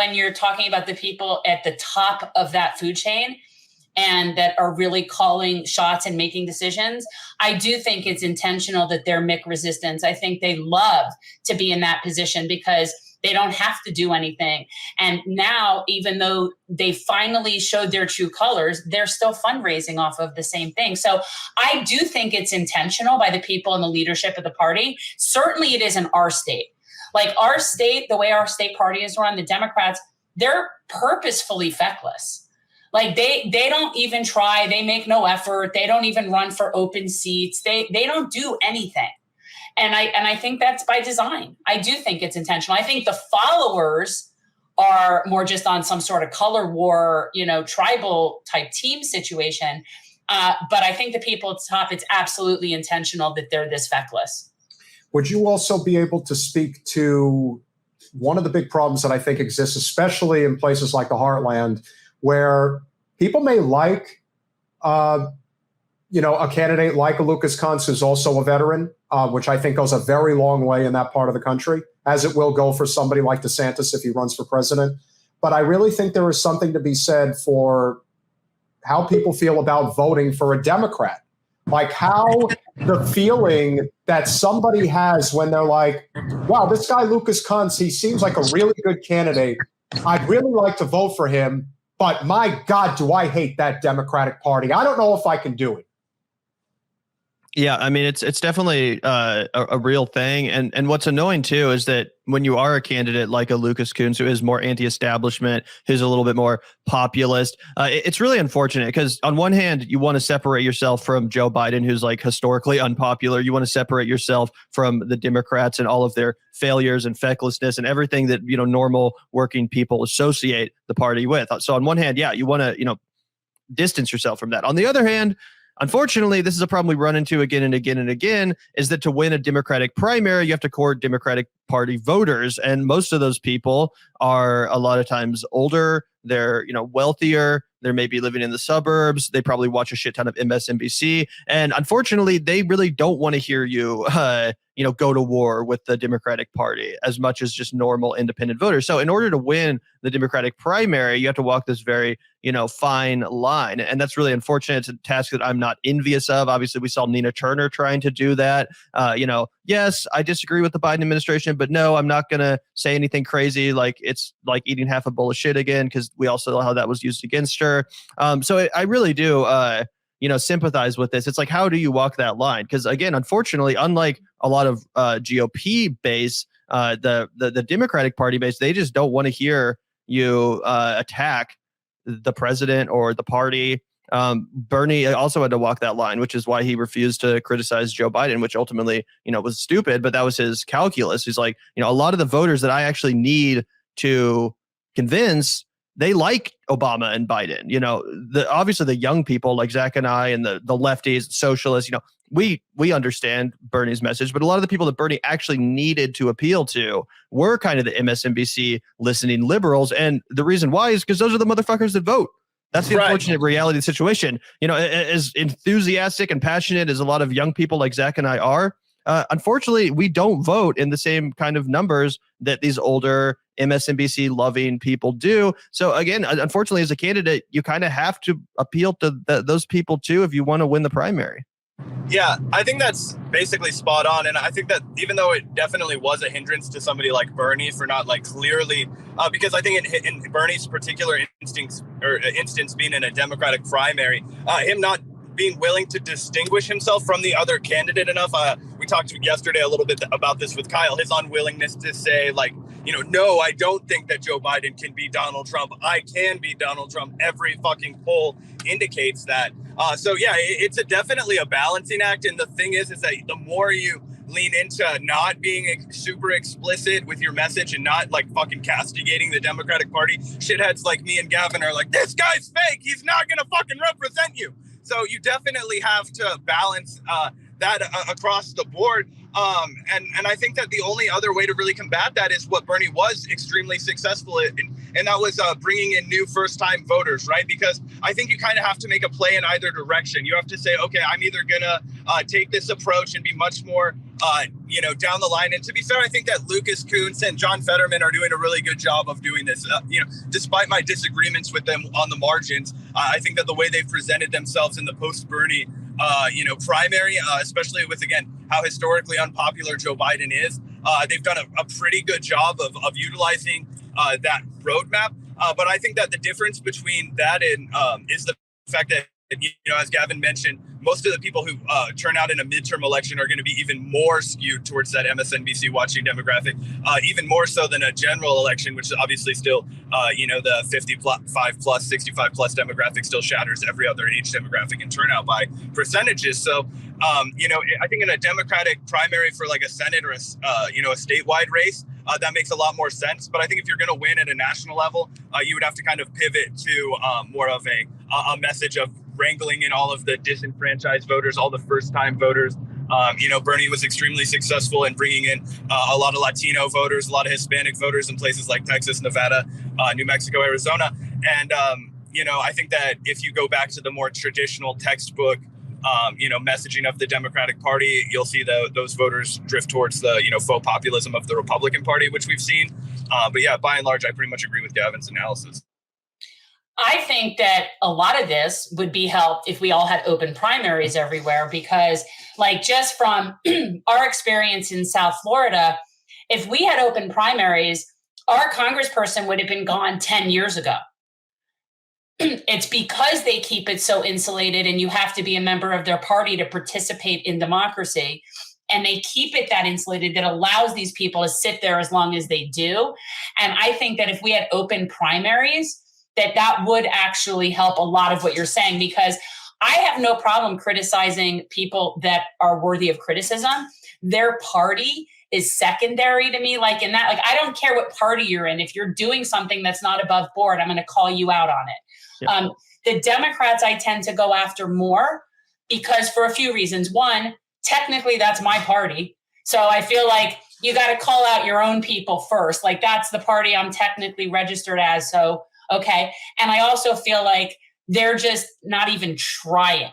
when you're talking about the people at the top of that food chain and that are really calling shots and making decisions, I do think it's intentional that they're Mick resistance. I think they love to be in that position because they don't have to do anything. And now, even though they finally showed their true colors, they're still fundraising off of the same thing. So I do think it's intentional by the people in the leadership of the party. Certainly it is in our state. Like our state, the way our state party is run, the Democrats, they're purposefully feckless. Like they don't even try. They make no effort. They don't even run for open seats. They don't do anything. And I think that's by design. I do think it's intentional. I think the followers are more just on some sort of color war, tribal type team situation. But I think the people at the top, it's absolutely intentional that they're this feckless. Would you also be able to speak to one of the big problems that I think exists, especially in places like the Heartland, where people may like, a candidate like a Lucas Kunz, who's also a veteran, which I think goes a very long way in that part of the country, as it will go for somebody like DeSantis if he runs for president. But I really think there is something to be said for how people feel about voting for a Democrat. Like how the feeling that somebody has when they're like, wow, this guy Lucas Kunz, he seems like a really good candidate. I'd really like to vote for him, but my God, do I hate that Democratic Party. I don't know if I can do it. Yeah, I mean, it's definitely a real thing. And what's annoying, too, is that when you are a candidate like a Lucas Kunz, who is more anti-establishment, who's a little bit more populist, it's really unfortunate because on one hand, you want to separate yourself from Joe Biden, who's like historically unpopular. You want to separate yourself from the Democrats and all of their failures and fecklessness and everything that, normal working people associate the party with. So on one hand, yeah, you want to, distance yourself from that. On the other hand, unfortunately, this is a problem we run into again and again and again, is that to win a Democratic primary, you have to court Democratic Party voters. And most of those people are a lot of times older. They're, wealthier. They're maybe living in the suburbs. They probably watch a shit ton of MSNBC. And unfortunately, they really don't want to hear you, go to war with the Democratic Party as much as just normal independent voters. So in order to win the Democratic primary, you have to walk this very, fine line. And that's really unfortunate. It's a task that I'm not envious of. Obviously, we saw Nina Turner trying to do that. Yes, I disagree with the Biden administration, but no, I'm not going to say anything crazy like it's like eating half a bowl of shit again, because we also know how that was used against her. So I really do, sympathize with this. It's like, how do you walk that line? Because again, unfortunately, unlike a lot of GOP base, the Democratic Party base, they just don't want to hear you attack the president or the party. Bernie also had to walk that line, which is why he refused to criticize Joe Biden, which ultimately, was stupid, but that was his calculus. He's like, a lot of the voters that I actually need to convince, they like Obama and Biden. Obviously the young people like Zach and I and the lefties, socialists, we understand Bernie's message, but a lot of the people that Bernie actually needed to appeal to were kind of the MSNBC listening liberals. And the reason why is because those are the motherfuckers that vote. That's the unfortunate reality of the situation. As enthusiastic and passionate as a lot of young people like Zach and I are, unfortunately, we don't vote in the same kind of numbers that these older MSNBC loving people do. So again, unfortunately, as a candidate, you kind of have to appeal to those people too if you want to win the primary. Yeah, I think that's basically spot on. And I think that even though it definitely was a hindrance to somebody like Bernie for not like clearly, because I think in Bernie's particular instance being in a Democratic primary, him not being willing to distinguish himself from the other candidate enough. We talked yesterday a little bit about this with Kyle, his unwillingness to say like, no, I don't think that Joe Biden can be Donald Trump. I can be Donald Trump. Every fucking poll indicates that. So yeah, it's definitely a balancing act. And the thing is that the more you lean into not being super explicit with your message and not like fucking castigating the Democratic Party, shitheads like me and Gavin are like, this guy's fake. He's not going to fucking represent you. So you definitely have to balance that across the board. And I think that the only other way to really combat that is what Bernie was extremely successful in, and that was bringing in new first-time voters, right? Because I think you kind of have to make a play in either direction. You have to say, okay, I'm either going to take this approach and be much more down the line. And to be fair, I think that Lucas Kunce and John Fetterman are doing a really good job of doing this. Despite my disagreements with them on the margins, I think that the way they've presented themselves in the post-Bernie, primary, especially with, again, how historically unpopular Joe Biden is, they've done a pretty good job of utilizing that roadmap. But I think that the difference between that and is the fact that, as Gavin mentioned, most of the people who turn out in a midterm election are going to be even more skewed towards that MSNBC watching demographic, even more so than a general election, which is obviously still, the 55 plus, 65 plus demographic still shatters every other age demographic in turnout by percentages. So, I think in a Democratic primary for like a Senate or a statewide race, that makes a lot more sense. But I think if you're going to win at a national level, you would have to kind of pivot to more of a message of wrangling in all of the disenfranchised voters, all the first-time voters. Bernie was extremely successful in bringing in a lot of Latino voters, a lot of Hispanic voters in places like Texas, Nevada, New Mexico, Arizona. And, I think that if you go back to the more traditional textbook, messaging of the Democratic Party, you'll see those voters drift towards the, faux populism of the Republican Party, which we've seen. But yeah, by and large, I pretty much agree with Gavin's analysis. I think that a lot of this would be helped if we all had open primaries everywhere, because just from our experience in South Florida, if we had open primaries, our congressperson would have been gone 10 years ago. It's because they keep it so insulated and you have to be a member of their party to participate in democracy. And they keep it that insulated that allows these people to sit there as long as they do. And I think that if we had open primaries, that would actually help a lot of what you're saying, because I have no problem criticizing people that are worthy of criticism. Their party is secondary to me. I don't care what party you're in. If you're doing something that's not above board, I'm going to call you out on it. Yeah. The Democrats I tend to go after more because for a few reasons. One, technically that's my party. So I feel like you got to call out your own people first. That's the party I'm technically registered as. So okay. And I also feel like they're just not even trying.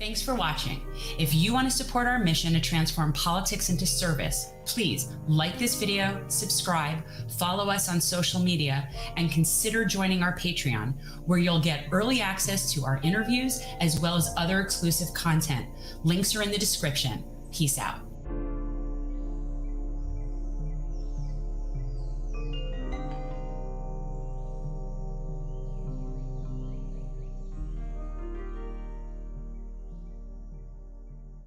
Thanks for watching. If you want to support our mission to transform politics into service, please like this video, subscribe, follow us on social media, and consider joining our Patreon, where you'll get early access to our interviews as well as other exclusive content. Links are in the description. Peace out.